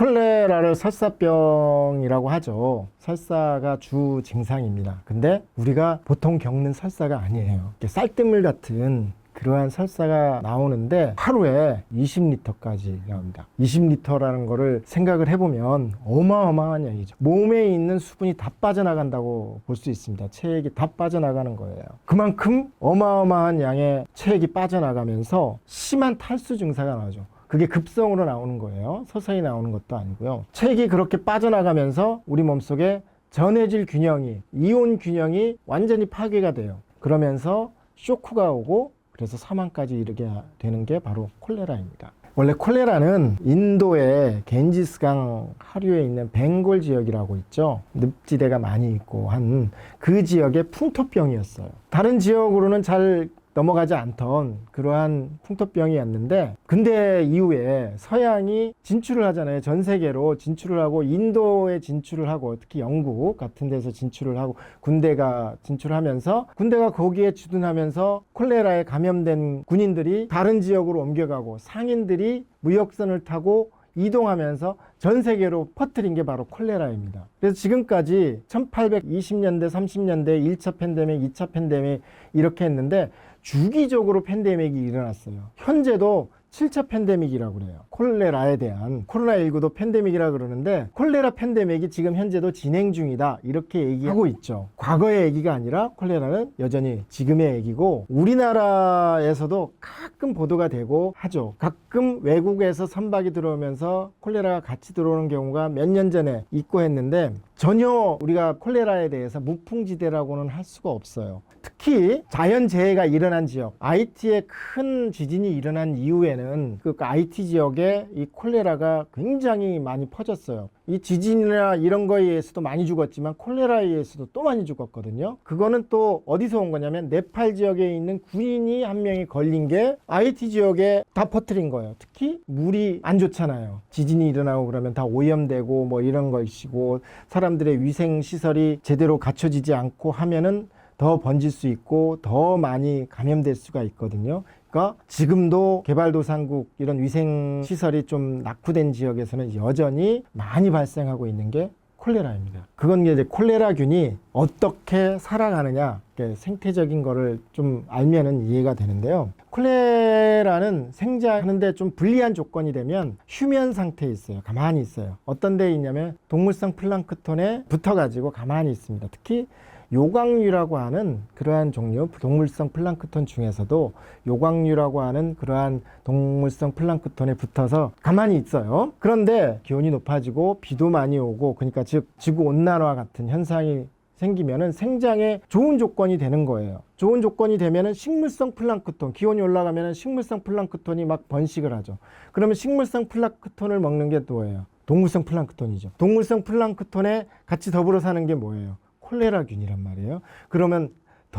콜레라를 설사병이라고 하죠. 설사가 주 증상입니다. 근데 우리가 보통 겪는 설사가 아니에요. 쌀뜨물 같은 그러한 설사가 나오는데 하루에 20리터까지 나옵니다. 20리터라는 거를 생각을 해보면 어마어마한 양이죠. 몸에 있는 수분이 다 빠져나간다고 볼 수 있습니다. 체액이 다 빠져나가는 거예요. 그만큼 어마어마한 양의 체액이 빠져나가면서 심한 탈수 증사가 나오죠. 그게 급성으로 나오는 거예요. 서서히 나오는 것도 아니고요. 체액이 그렇게 빠져나가면서 우리 몸속에 전해질 균형이, 이온 균형이 완전히 파괴가 돼요. 그러면서 쇼크가 오고 그래서 사망까지 이르게 되는 게 바로 콜레라입니다. 원래 콜레라는 인도의 겐지스강 하류에 있는 벵골 지역이라고 있죠. 늪지대가 많이 있고 한 그 지역의 풍토병이었어요. 다른 지역으로는 잘 넘어가지 않던 그러한 풍토병이었는데 근대 이후에 서양이 진출을 하잖아요. 전 세계로 진출을 하고 인도에 진출을 하고 특히 영국 같은 데서 진출을 하고 군대가 진출하면서 군대가 거기에 주둔하면서 콜레라에 감염된 군인들이 다른 지역으로 옮겨가고 상인들이 무역선을 타고 이동하면서 전 세계로 퍼뜨린 게 바로 콜레라입니다. 그래서 지금까지 1820년대, 30년대 1차 팬데믹, 2차 팬데믹 이렇게 했는데 주기적으로 팬데믹이 일어났어요. 현재도 7차 팬데믹이라고 그래요. 콜레라에 대한 코로나19도 팬데믹이라고 그러는데 콜레라 팬데믹이 지금 현재도 진행 중이다 이렇게 얘기하고 있죠. 과거의 얘기가 아니라 콜레라는 여전히 지금의 얘기고 우리나라에서도 가끔 보도가 되고 하죠. 가끔 외국에서 선박이 들어오면서 콜레라가 같이 들어오는 경우가 몇 년 전에 있고 했는데 전혀 우리가 콜레라에 대해서 무풍지대라고는 할 수가 없어요. 특히 자연재해가 일어난 지역, IT에 큰 지진이 일어난 이후에는 그 IT 지역에 이 콜레라가 굉장히 많이 퍼졌어요. 이 지진이나 이런 거에 의해서도 많이 죽었지만 콜레라에 의해서도 또 많이 죽었거든요. 그거는 또 어디서 온 거냐면 네팔 지역에 있는 군인이 한 명이 걸린 게 IT 지역에 다 퍼뜨린 거예요. 특히 물이 안 좋잖아요. 지진이 일어나고 그러면 다 오염되고 뭐 이런 것이고 사람들의 위생시설이 제대로 갖춰지지 않고 하면은 더 번질 수 있고 더 많이 감염될 수가 있거든요. 그러니까 지금도 개발도상국 이런 위생시설이 좀 낙후된 지역에서는 여전히 많이 발생하고 있는 게 콜레라입니다. 그건 이제 콜레라균이 어떻게 살아가느냐, 생태적인 거를 좀 알면은 이해가 되는데요. 콜레라는 생장하는데 좀 불리한 조건이 되면 휴면 상태에 있어요. 가만히 있어요. 어떤 데에 있냐면 동물성 플랑크톤에 붙어가지고 가만히 있습니다. 특히 요광류라고 하는 그러한 종류, 동물성 플랑크톤 중에서도 요광류라고 하는 그러한 동물성 플랑크톤에 붙어서 가만히 있어요. 그런데 기온이 높아지고 비도 많이 오고 그러니까 즉 지구온난화 같은 현상이 생기면은 생장에 좋은 조건이 되는 거예요. 좋은 조건이 되면은 식물성 플랑크톤, 기온이 올라가면은 식물성 플랑크톤이 막 번식을 하죠. 그러면 식물성 플랑크톤을 먹는 게 뭐예요? 동물성 플랑크톤이죠. 동물성 플랑크톤에 같이 더불어 사는 게 뭐예요? 콜레라균이란 말이에요. 그러면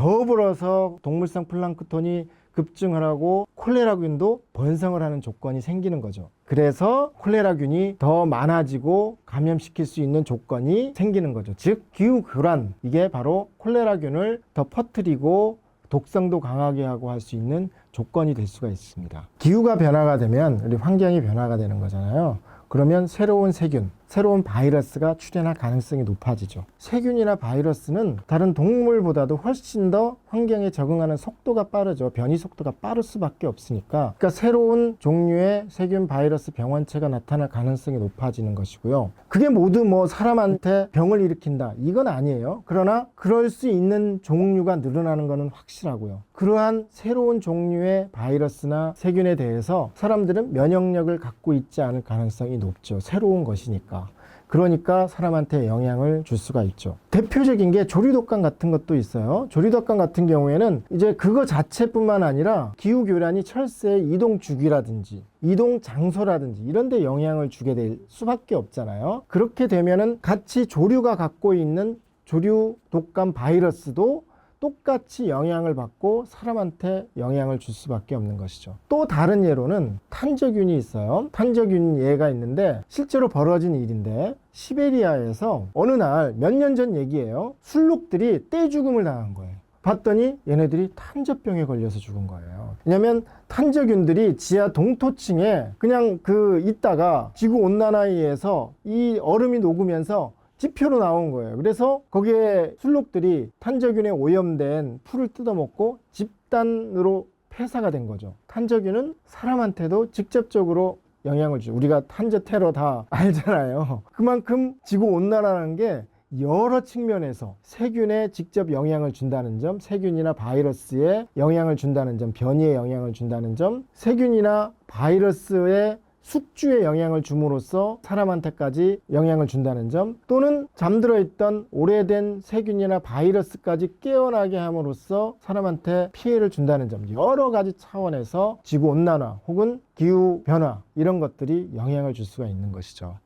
더불어서 동물성 플랑크톤이 급증을 하고 콜레라균도 번성을 하는 조건이 생기는 거죠. 그래서 콜레라균이 더 많아지고 감염시킬 수 있는 조건이 생기는 거죠. 즉 기후교란, 이게 바로 콜레라균을 더 퍼뜨리고 독성도 강하게 하고 할 수 있는 조건이 될 수가 있습니다. 기후가 변화가 되면 우리 환경이 변화가 되는 거잖아요. 그러면 새로운 세균, 새로운 바이러스가 출현할 가능성이 높아지죠. 세균이나 바이러스는 다른 동물보다도 훨씬 더 환경에 적응하는 속도가 빠르죠. 변이 속도가 빠를 수밖에 없으니까. 그러니까 새로운 종류의 세균, 바이러스, 병원체가 나타날 가능성이 높아지는 것이고요. 그게 모두 뭐 사람한테 병을 일으킨다, 이건 아니에요. 그러나 그럴 수 있는 종류가 늘어나는 것은 확실하고요. 그러한 새로운 종류의 바이러스나 세균에 대해서 사람들은 면역력을 갖고 있지 않을 가능성이 높죠. 새로운 것이니까. 그러니까 사람한테 영향을 줄 수가 있죠. 대표적인 게 조류독감 같은 것도 있어요. 조류독감 같은 경우에는 이제 그거 자체뿐만 아니라 기후교란이 철새의 이동 주기라든지 이동 장소라든지 이런 데 영향을 주게 될 수밖에 없잖아요. 그렇게 되면은 같이 조류가 갖고 있는 조류독감 바이러스도 똑같이 영향을 받고 사람한테 영향을 줄 수밖에 없는 것이죠. 또 다른 예로는 탄저균이 있어요. 탄저균 예가 있는데 실제로 벌어진 일인데 시베리아에서 어느 날 몇 년 전 얘기예요. 순록들이 떼죽음을 당한 거예요. 봤더니 얘네들이 탄저병에 걸려서 죽은 거예요. 왜냐면 탄저균들이 지하 동토층에 그냥 있다가 지구온난화에 의해서 이 얼음이 녹으면서 지표로 나온 거예요. 그래서 거기에 술록들이 탄저균에 오염된 풀을 뜯어먹고 집단으로 폐사가 된 거죠. 탄저균은 사람한테도 직접적으로 영향을 주죠. 우리가 탄저 테러 다 알잖아요. 그만큼 지구온난화라는 게 여러 측면에서 세균에 직접 영향을 준다는 점, 세균이나 바이러스에 영향을 준다는 점, 변이에 영향을 준다는 점, 세균이나 바이러스의 숙주에 영향을 줌으로써 사람한테까지 영향을 준다는 점, 또는 잠들어 있던 오래된 세균이나 바이러스까지 깨어나게 함으로써 사람한테 피해를 준다는 점, 여러 가지 차원에서 지구온난화 혹은 기후변화 이런 것들이 영향을 줄 수가 있는 것이죠.